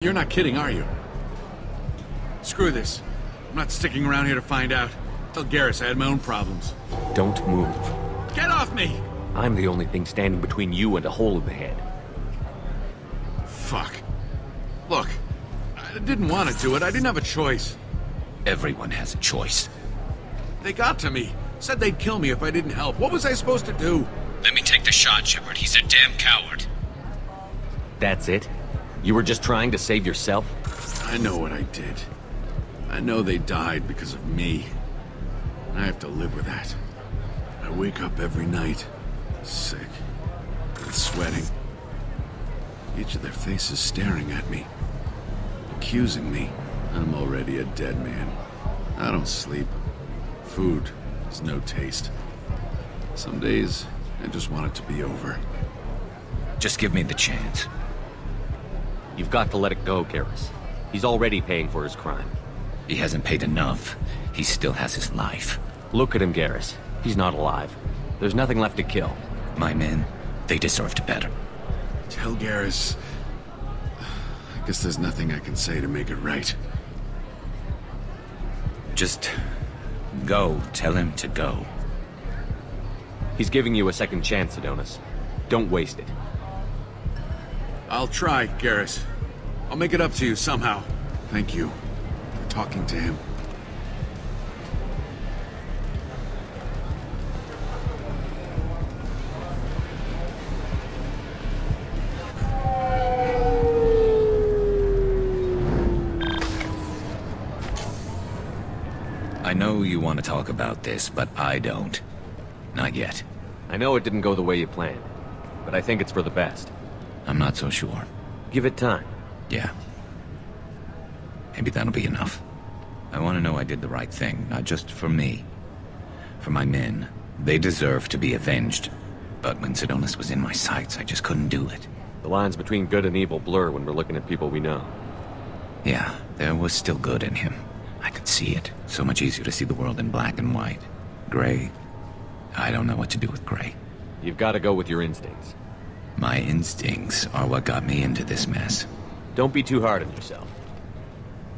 You're not kidding, are you? Screw this. I'm not sticking around here to find out. Tell Garrus I had my own problems. Don't move. Get off me! I'm the only thing standing between you and a hole in the head. Fuck. Look, I didn't want to do it. I didn't have a choice. Everyone has a choice. They got to me. Said they'd kill me if I didn't help. What was I supposed to do? Let me take the shot, Shepard. He's a damn coward. That's it? You were just trying to save yourself? I know what I did. I know they died because of me. I have to live with that. I wake up every night, sick, and sweating. Each of their faces staring at me, accusing me. I'm already a dead man. I don't sleep. Food has no taste. Some days, I just want it to be over. Just give me the chance. You've got to let it go, Garrus. He's already paying for his crime. He hasn't paid enough. He still has his life. Look at him, Garrus. He's not alive. There's nothing left to kill. My men, they deserved better. Tell Garrus... I guess there's nothing I can say to make it right. Just... go. Tell him to go. He's giving you a second chance, Adonis. Don't waste it. I'll try, Garrus. I'll make it up to you somehow. Thank you for talking to him. I know you want to talk about this, but I don't. Not yet. I know it didn't go the way you planned, but I think it's for the best. I'm not so sure. Give it time. Yeah. Maybe that'll be enough. I want to know I did the right thing, not just for me. For my men. They deserve to be avenged. But when Adonis was in my sights, I just couldn't do it. The lines between good and evil blur when we're looking at people we know. Yeah, there was still good in him. I could see it. So much easier to see the world in black and white. Gray? I don't know what to do with gray. You've got to go with your instincts. My instincts are what got me into this mess. Don't be too hard on yourself.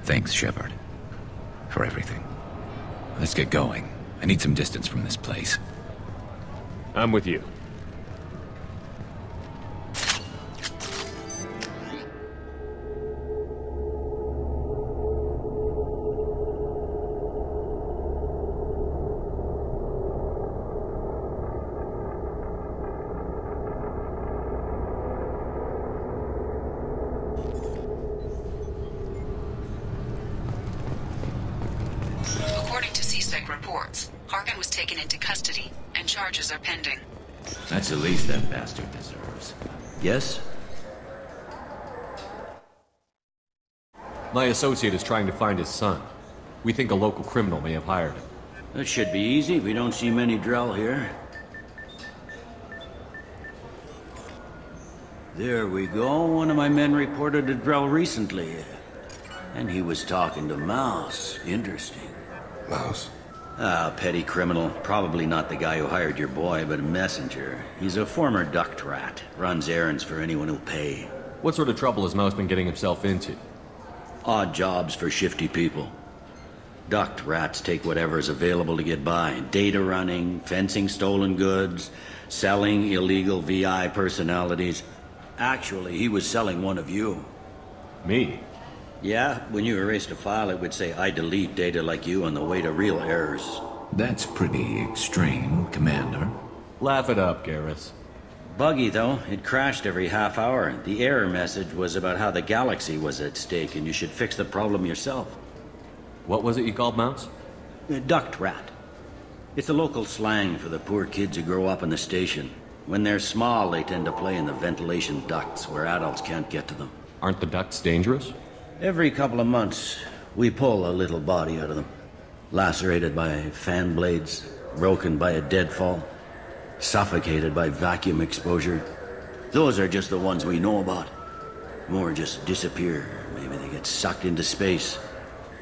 Thanks, Shepard. For everything. Let's get going. I need some distance from this place. I'm with you. Charges are pending. That's the least that bastard deserves. Yes? My associate is trying to find his son. We think a local criminal may have hired him. That should be easy. We don't see many Drell here. There we go. One of my men reported a Drell recently. And he was talking to Mouse. Interesting. Mouse? Ah, petty criminal. Probably not the guy who hired your boy, but a messenger. He's a former duct rat. Runs errands for anyone who'll pay. What sort of trouble has Mouse been getting himself into? Odd jobs for shifty people. Duct rats take whatever is available to get by. Data running, fencing stolen goods, selling illegal VI personalities. Actually, he was selling one of you. Me? Yeah, when you erased a file, it would say, I delete data like you on the way to real errors. That's pretty extreme, Commander. Laugh it up, Garrus. Buggy, though. It crashed every half hour. The error message was about how the galaxy was at stake, and you should fix the problem yourself. What was it you called Mouse? Duct rat. It's a local slang for the poor kids who grow up in the station. When they're small, they tend to play in the ventilation ducts where adults can't get to them. Aren't the ducts dangerous? Every couple of months, we pull a little body out of them. Lacerated by fan blades, broken by a deadfall, suffocated by vacuum exposure. Those are just the ones we know about. More just disappear. Maybe they get sucked into space.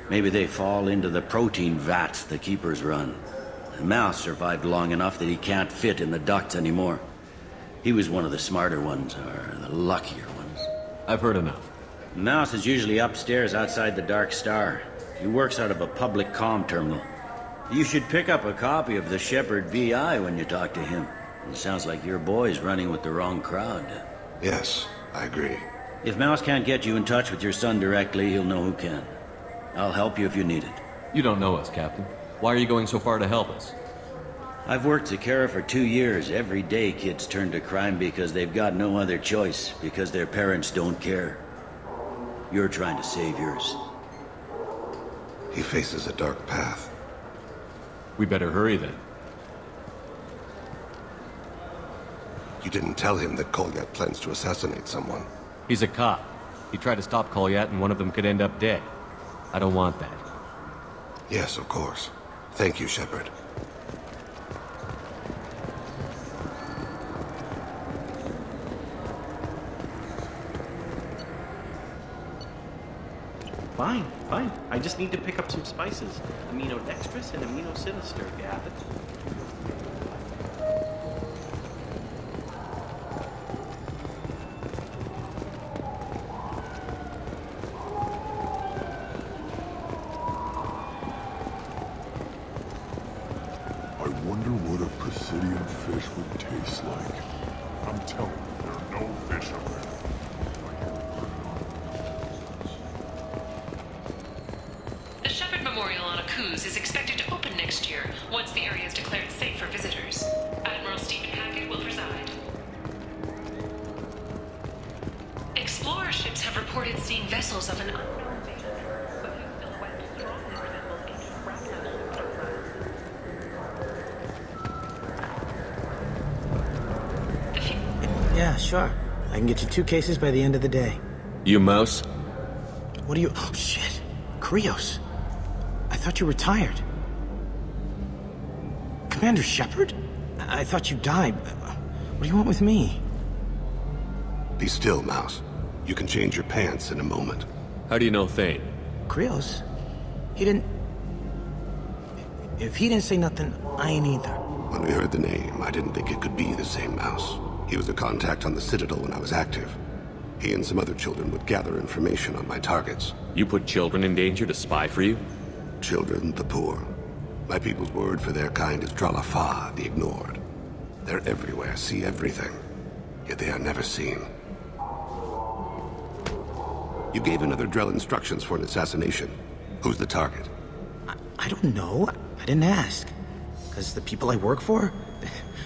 Maybe they fall into the protein vats the keepers run. The Mouse survived long enough that he can't fit in the ducts anymore. He was one of the smarter ones, or the luckier ones. I've heard enough. Mouse is usually upstairs outside the Dark Star. He works out of a public comm terminal. You should pick up a copy of the Shepard VI when you talk to him. It sounds like your boy's running with the wrong crowd. Yes, I agree. If Mouse can't get you in touch with your son directly, he'll know who can. I'll help you if you need it. You don't know us, Captain. Why are you going so far to help us? I've worked at Kara for 2 years. Every day kids turn to crime because they've got no other choice, because their parents don't care. You're trying to save yours. He faces a dark path. We better hurry then. You didn't tell him that Kolyat plans to assassinate someone. He's a cop. He tried to stop Kolyat and one of them could end up dead. I don't want that. Yes, of course. Thank you, Shepard. Fine, fine. I just need to pick up some spices. Aminodextrous and aminosinister, if you have it. I wonder what a Presidium fish would taste like. I'm telling you, there are no fish up there. The Shepard Memorial on Akuz is expected to open next year, once the area is declared safe for visitors. Admiral Stephen Hackett will preside. Explorer ships have reported seeing vessels of an unknown nature, but whose silhouettes strongly resemble ancient FRAPS enterprise. Yeah, sure. I can get you 2 cases by the end of the day. You Mouse? What are you... Oh, shit. Krios. I thought you were retired. Commander Shepard? I thought you died. What do you want with me? Be still, Mouse. You can change your pants in a moment. How do you know Thane? Krios? He didn't... If he didn't say nothing, I ain't either. When we heard the name, I didn't think it could be the same Mouse. He was a contact on the Citadel when I was active. He and some other children would gather information on my targets. You put children in danger to spy for you? Children, the poor. My people's word for their kind is Dralafa, the ignored. They're everywhere, see everything. Yet they are never seen. You gave another Drell instructions for an assassination. Who's the target? I don't know. I didn't ask. Because the people I work for,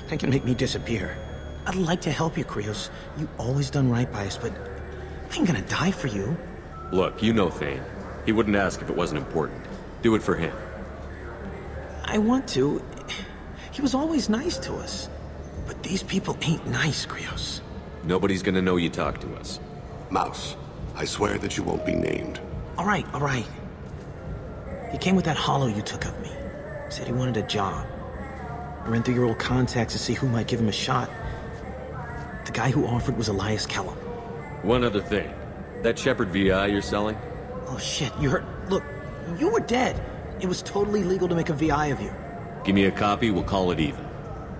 they can make me disappear. I'd like to help you, Krios. You always done right by us, but I ain't gonna die for you. Look, you know Thane. He wouldn't ask if it wasn't important. Do it for him. I want to. He was always nice to us. But these people ain't nice, Krios. Nobody's gonna know you talked to us. Mouse, I swear that you won't be named. All right, all right. He came with that hollow you took of me. Said he wanted a job. I ran through your old contacts to see who might give him a shot. The guy who offered was Elias Kellum. One other thing. That Shepard VI you're selling? Oh shit, you heard... Look, you were dead. It was totally legal to make a VI of you. Give me a copy, we'll call it even.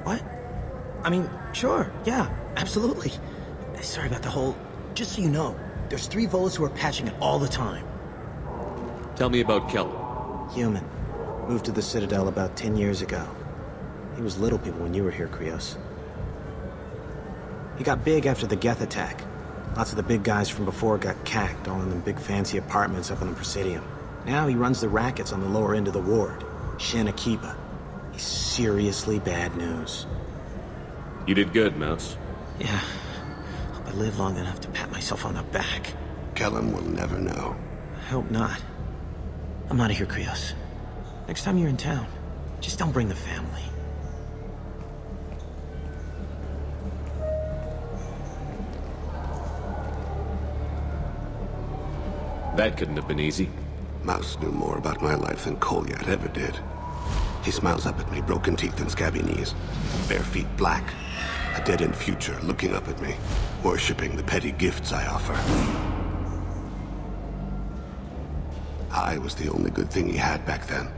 What? I mean, sure, yeah, absolutely. Sorry about the whole... Just so you know, there's 3 Volus who are patching it all the time. Tell me about Kellum. Human. Moved to the Citadel about 10 years ago. He was little people when you were here, Krios. He got big after the Geth attack. Lots of the big guys from before got cacked, all in them big fancy apartments up on the Presidium. Now he runs the rackets on the lower end of the ward. Shin Akiba. He's seriously bad news. You did good, Mouse. Yeah. Hope I live long enough to pat myself on the back. Kellum will never know. I hope not. I'm out of here, Krios. Next time you're in town, just don't bring the family. That couldn't have been easy. Mouse knew more about my life than Kolyat ever did. He smiles up at me, broken teeth and scabby knees. Bare feet black. A dead-end future looking up at me, worshipping the petty gifts I offer. I was the only good thing he had back then.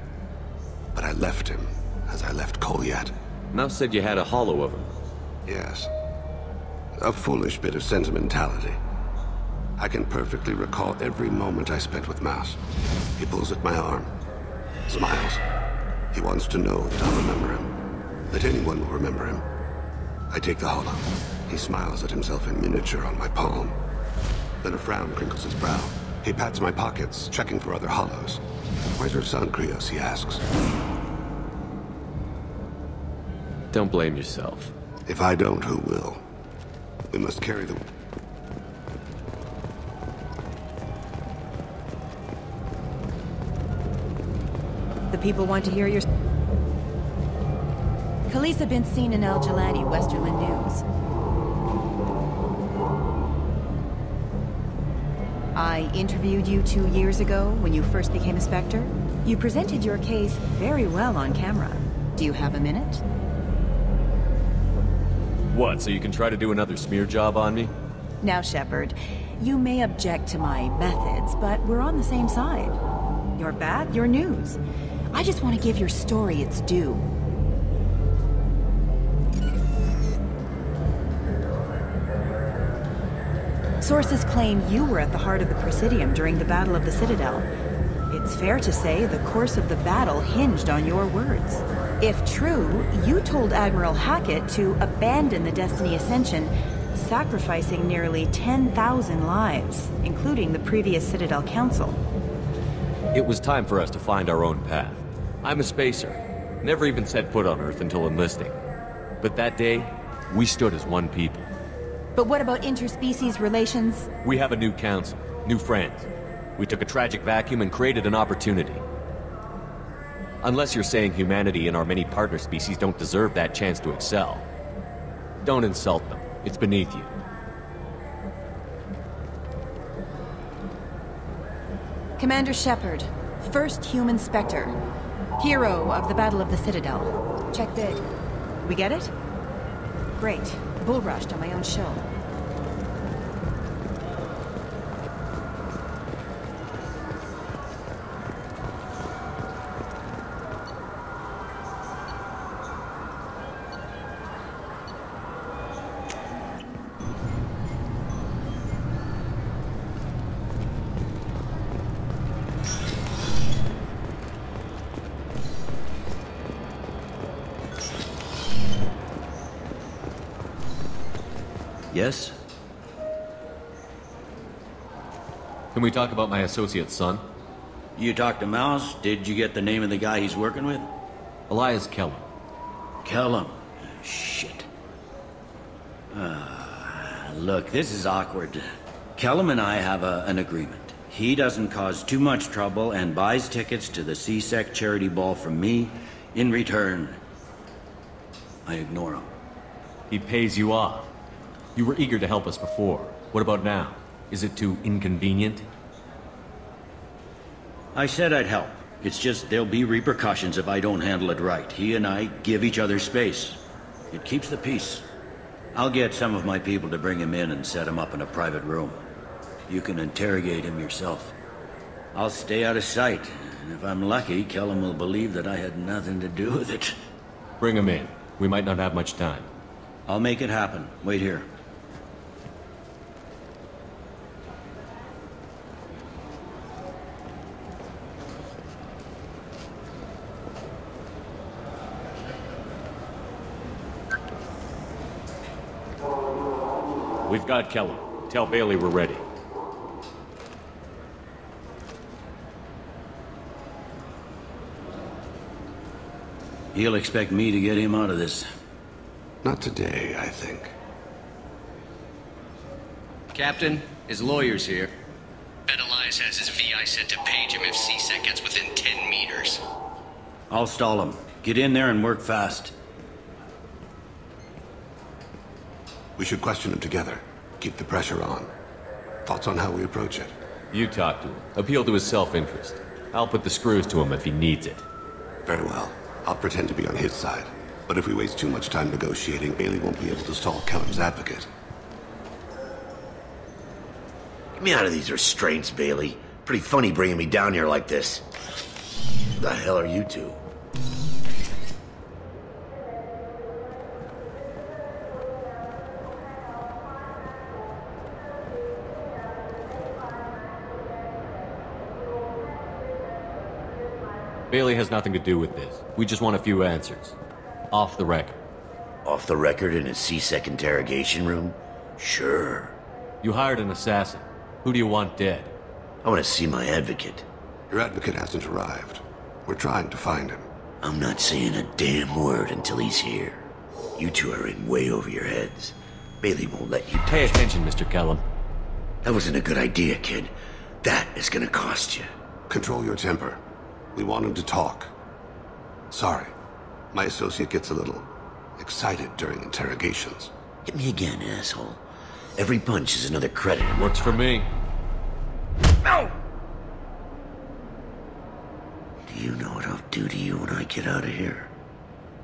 But I left him, as I left Kolyat. Mouse said you had a hollow of him. Yes. A foolish bit of sentimentality. I can perfectly recall every moment I spent with Mouse. He pulls at my arm, smiles. He wants to know that I'll remember him, that anyone will remember him. I take the holo. He smiles at himself in miniature on my palm. Then a frown crinkles his brow. He pats my pockets, checking for other holos. Where's your son, Krios? He asks. Don't blame yourself. If I don't, who will? We must carry the... The people want to hear your... Khaleesa been seen in Al Jaladi, Westerland News. I interviewed you 2 years ago when you first became a Spectre. You presented your case very well on camera. Do you have a minute? What, so you can try to do another smear job on me? Now, Shepard, you may object to my methods, but we're on the same side. You're bad, you're news. I just want to give your story its due. Sources claim you were at the heart of the Presidium during the Battle of the Citadel. It's fair to say the course of the battle hinged on your words. If true, you told Admiral Hackett to abandon the Destiny Ascension, sacrificing nearly 10,000 lives, including the previous Citadel Council. It was time for us to find our own path. I'm a spacer. Never even set foot on Earth until enlisting. But that day, we stood as one people. But what about interspecies relations? We have a new council, new friends. We took a tragic vacuum and created an opportunity. Unless you're saying humanity and our many partner species don't deserve that chance to excel. Don't insult them. It's beneath you. Commander Shepard, first human Spectre. Hero of the Battle of the Citadel. Check bid. We get it? Great. Bull rushed on my own show. Yes? Can we talk about my associate's son? You talked to Mouse? Did you get the name of the guy he's working with? Elias Kellum. Kellum? Shit. Look, this is awkward. Kellum and I have an agreement. He doesn't cause too much trouble and buys tickets to the CSEC charity ball from me. In return, I ignore him. He pays you off. You were eager to help us before. What about now? Is it too inconvenient? I said I'd help. It's just there'll be repercussions if I don't handle it right. He and I give each other space. It keeps the peace. I'll get some of my people to bring him in and set him up in a private room. You can interrogate him yourself. I'll stay out of sight, and if I'm lucky, Kellum will believe that I had nothing to do with it. Bring him in. We might not have much time. I'll make it happen. Wait here. We've got Kellum. Tell Bailey we're ready. He'll expect me to get him out of this. Not today, I think. Captain, his lawyer's here. Bet Elias has his VI set to page him if CSEC gets within 10 meters. I'll stall him. Get in there and work fast. We should question him together. Keep the pressure on. Thoughts on how we approach it? You talk to him. Appeal to his self-interest. I'll put the screws to him if he needs it. Very well. I'll pretend to be on his side. But if we waste too much time negotiating, Bailey won't be able to stall Kellum's advocate. Get me out of these restraints, Bailey. Pretty funny bringing me down here like this. Who the hell are you two? Bailey has nothing to do with this. We just want a few answers. Off the record. Off the record in a C-Sec interrogation room? Sure. You hired an assassin. Who do you want dead? I want to see my advocate. Your advocate hasn't arrived. We're trying to find him. I'm not saying a damn word until he's here. You two are in way over your heads. Bailey won't let you Pay attention, Mr. Kellum. That wasn't a good idea, kid. That is gonna cost you. Control your temper. We want him to talk. Sorry. My associate gets a little excited during interrogations. Hit me again, asshole. Every punch is another credit. Works for me. No! Do you know what I'll do to you when I get out of here?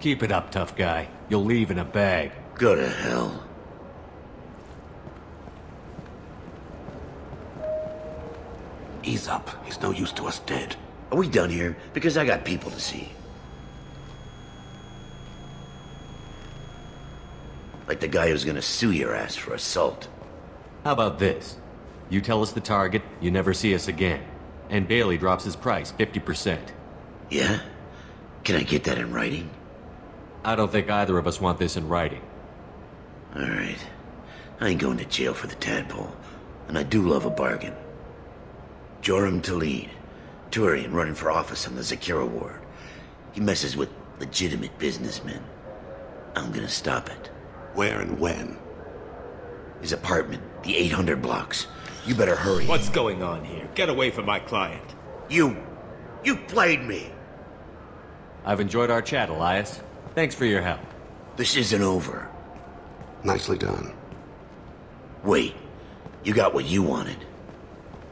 Keep it up, tough guy. You'll leave in a bag. Go to hell. Ease up. He's no use to us dead. Are we done here? Because I got people to see. Like the guy who's gonna sue your ass for assault. How about this? You tell us the target, you never see us again. And Bailey drops his price 50%. Yeah? Can I get that in writing? I don't think either of us want this in writing. Alright. I ain't going to jail for the tadpole. And I do love a bargain. Joram Talid. Turian running for office on the Zakira ward. He messes with legitimate businessmen. I'm gonna stop it. Where and when? His apartment, the 800 blocks. You better hurry. What's going on here? Get away from my client. You played me. I've enjoyed our chat, Elias. Thanks for your help. This isn't over. Nicely done. Wait, you got what you wanted.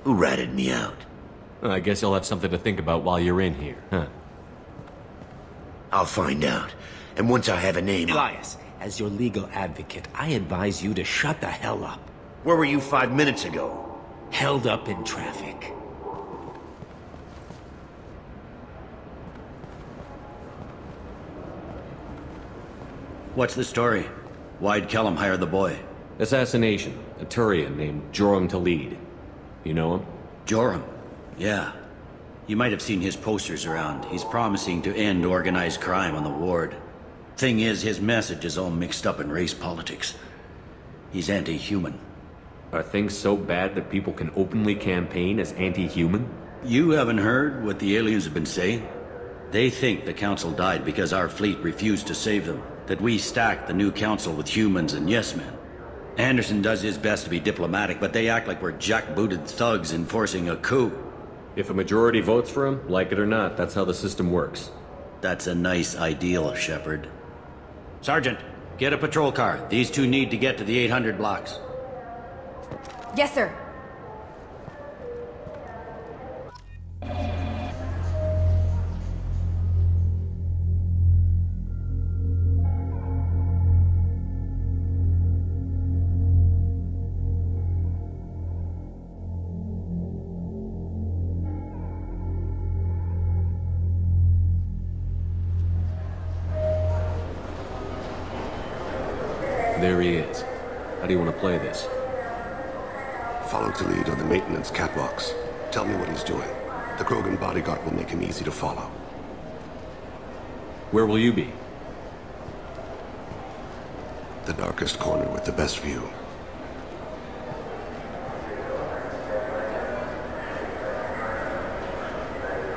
Who ratted me out? Well, I guess you'll have something to think about while you're in here, huh? I'll find out. And once I have a name... Elias, as your legal advocate, I advise you to shut the hell up. Where were you 5 minutes ago? Held up in traffic. What's the story? Why'd Kellum hire the boy? Assassination. A Turian named Joram Talid. You know him? Joram? Yeah. You might have seen his posters around. He's promising to end organized crime on the ward. Thing is, his message is all mixed up in race politics. He's anti-human. Are things so bad that people can openly campaign as anti-human? You haven't heard what the aliens have been saying? They think the council died because our fleet refused to save them. That we stacked the new council with humans and yes-men. Anderson does his best to be diplomatic, but they act like we're jackbooted thugs enforcing a coup. If a majority votes for him, like it or not, that's how the system works. That's a nice ideal, Shepard. Sergeant, get a patrol car. These two need to get to the 800 blocks. Yes, sir. There he is. How do you want to play this? Follow to lead on the maintenance catwalks. Tell me what he's doing. The Krogan bodyguard will make him easy to follow. Where will you be? The darkest corner with the best view.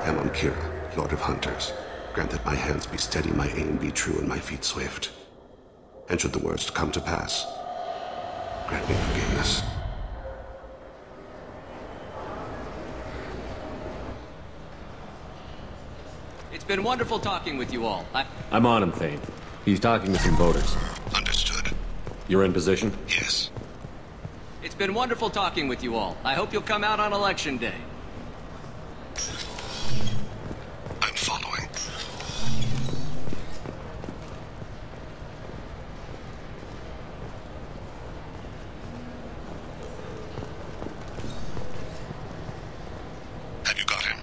Amon Kira, Lord of Hunters. Grant that my hands be steady, my aim be true, and my feet swift. And should the worst come to pass, grant me forgiveness. It's been wonderful talking with you all. I'm on him, Thane. He's talking to some voters. Understood. You're in position? Yes. It's been wonderful talking with you all. I hope you'll come out on Election Day. I'm following. Have you got him?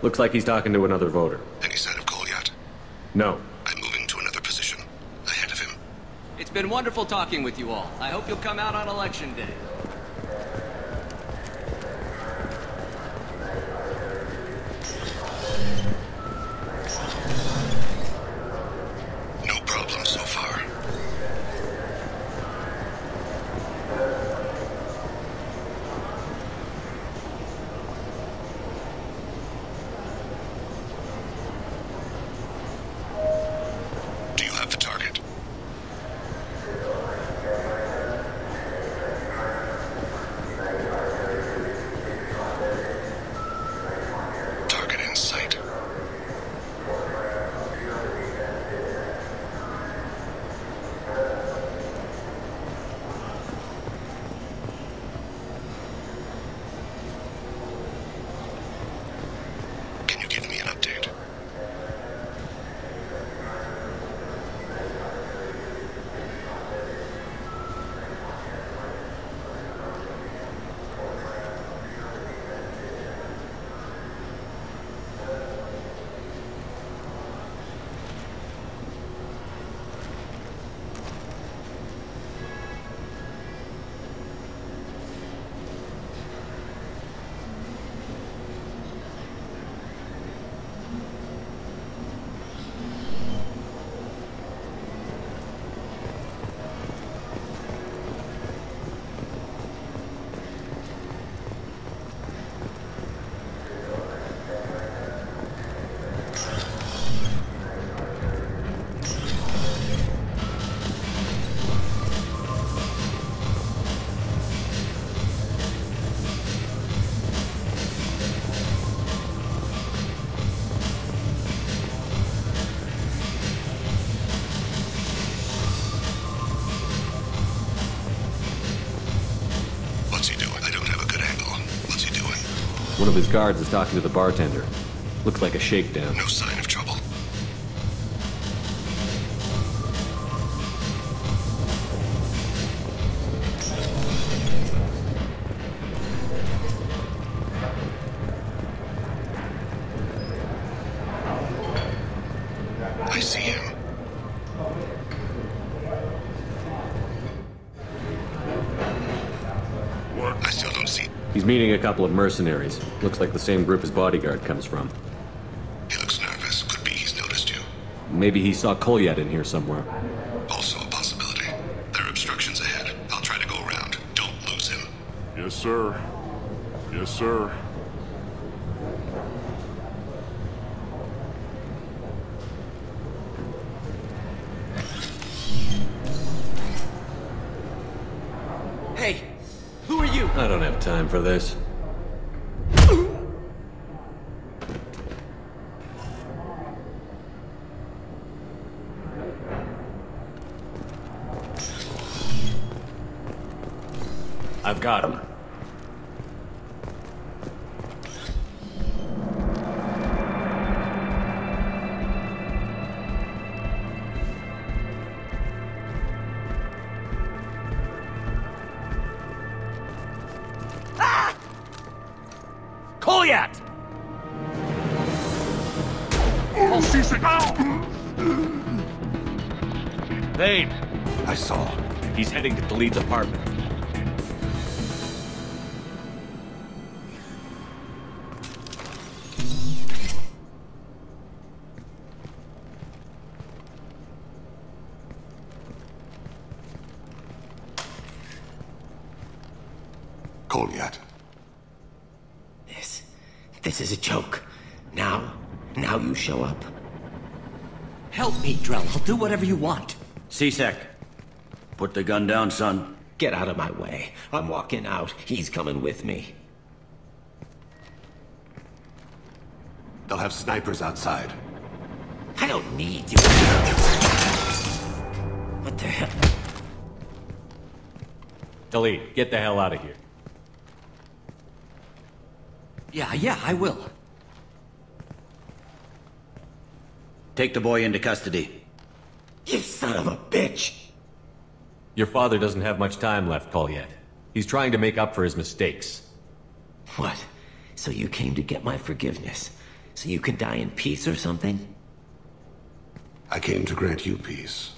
Looks like he's talking to another voter. Any sign of Cole yet? No. I'm moving to another position. Ahead of him. It's been wonderful talking with you all. I hope you'll come out on Election Day. One of his guards is talking to the bartender. Looks like a shakedown. No sign of trouble. I see him. What? I still don't see. He's meeting a couple of mercenaries. Looks like the same group his bodyguard comes from. He looks nervous. Could be he's noticed you. Maybe he saw Kolyat in here somewhere. Also a possibility. There are obstructions ahead. I'll try to go around. Don't lose him. Yes, sir. Yes, sir. Hey, who are you? I don't have time for this. I've got him. Kolyat! Thane! I saw. He's heading to Khalid's apartment. Kolyat. This is a joke. Now you show up. Help me, Drell. I'll do whatever you want. C-Sec. Put the gun down, son. Get out of my way. I'm walking out. He's coming with me. They'll have snipers outside. I don't need you. What the hell? Khalid, get the hell out of here. Yeah, I will. Take the boy into custody. You son of a bitch! Your father doesn't have much time left, Kolyat. He's trying to make up for his mistakes. What? So you came to get my forgiveness? So you can die in peace or something? I came to grant you peace.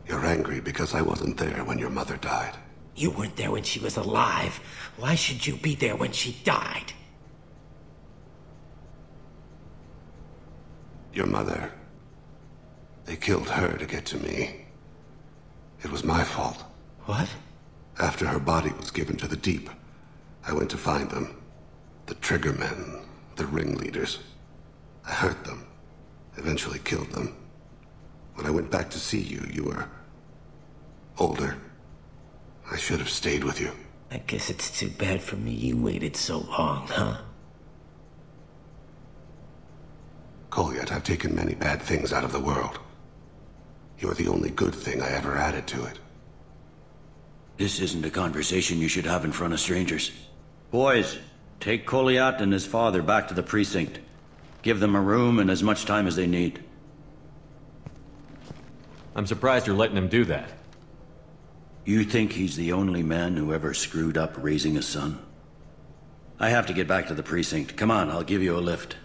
You're angry because I wasn't there when your mother died. You weren't there when she was alive. Why should you be there when she died? Your mother. They killed her to get to me. It was my fault. What? After her body was given to the deep, I went to find them. The triggermen, the ringleaders. I hurt them. Eventually killed them. When I went back to see you, you were older. I should have stayed with you. I guess it's too bad for me you waited so long, huh? Kolyat, I've taken many bad things out of the world. You're the only good thing I ever added to it. This isn't a conversation you should have in front of strangers. Boys, take Kolyat and his father back to the precinct. Give them a room and as much time as they need. I'm surprised you're letting him do that. You think he's the only man who ever screwed up raising a son? I have to get back to the precinct. Come on, I'll give you a lift.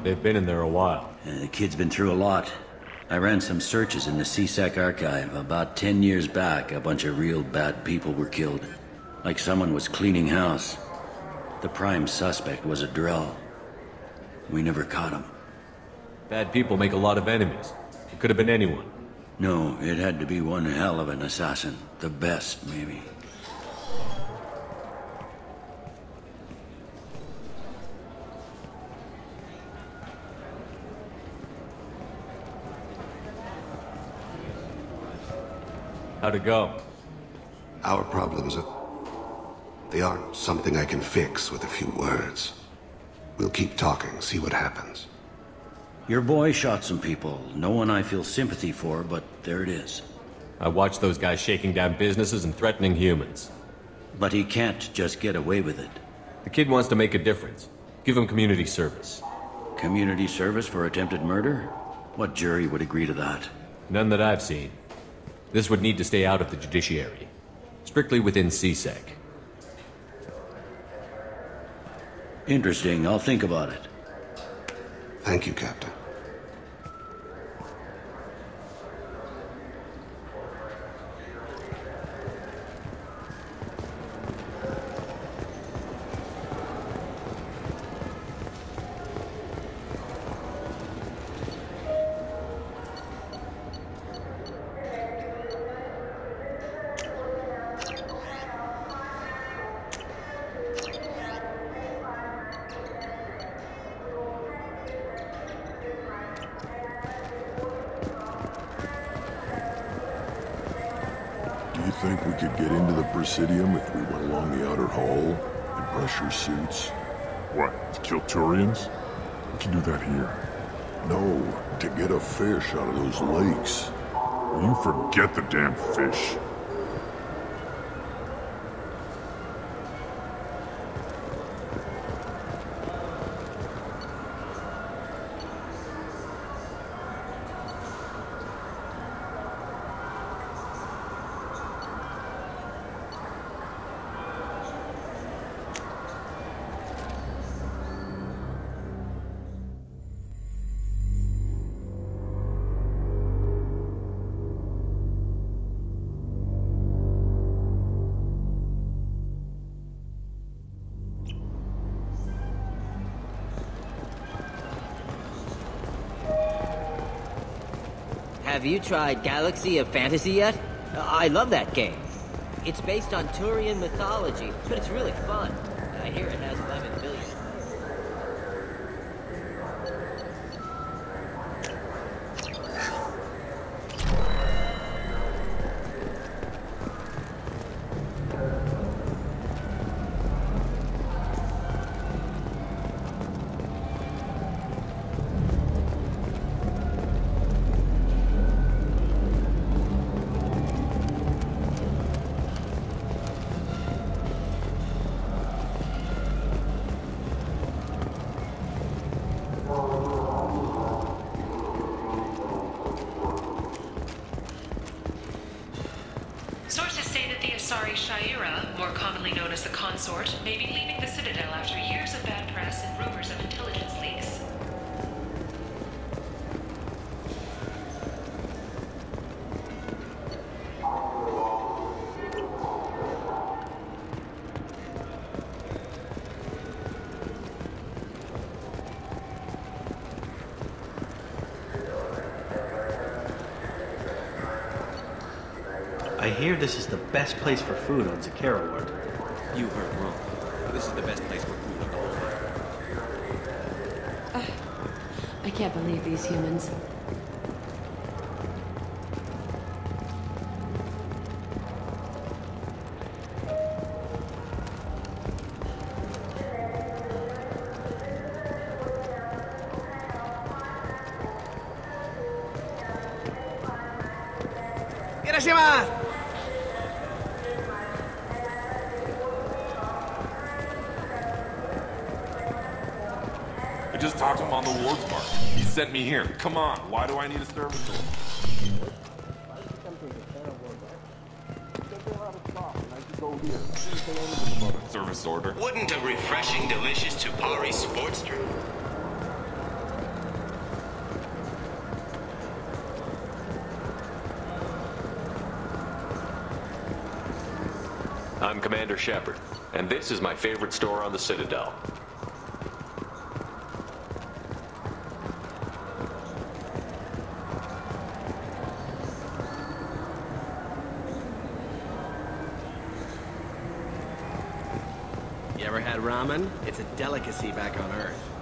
They've been in there a while. The kid's been through a lot. I ran some searches in the C-Sec archive. About 10 years back, a bunch of real bad people were killed. Like someone was cleaning house. The prime suspect was a Drell. We never caught him. Bad people make a lot of enemies. It could have been anyone. No, it had to be one hell of an assassin. The best, maybe. How'd it go? Our problems they aren't something I can fix with a few words. We'll keep talking, see what happens. Your boy shot some people. No one I feel sympathy for, but there it is. I watched those guys shaking down businesses and threatening humans. But he can't just get away with it. The kid wants to make a difference. Give him community service. Community service for attempted murder? What jury would agree to that? None that I've seen. This would need to stay out of the judiciary. Strictly within CSEC. Interesting. I'll think about it. Thank you, Captain. Do you think we could get into the Presidium if we went along the outer hall in pressure suits? What, to kill Turians? We can do that here. No, to get a fish out of those lakes. You forget the damn fish. Have you tried Galaxy of Fantasy yet? I love that game. It's based on Turian mythology, but it's really fun. I hear it has 11 billion. Sources say that the Asari Shaira, more commonly known as the Consort, may be leaving the Citadel after years of bad press and rumors of intelligence leaks. I hear this is the best place for food on Zakera Ward. You heard wrong. This is the best place for food on the whole world. I can't believe these humans. I just talked to him on the wards mark. He sent me here. Come on, why do I need a service order? Service order. Wouldn't a refreshing, delicious Tupari sports drink? I'm Commander Shepard, and this is my favorite store on the Citadel. You ever had ramen? It's a delicacy back on Earth.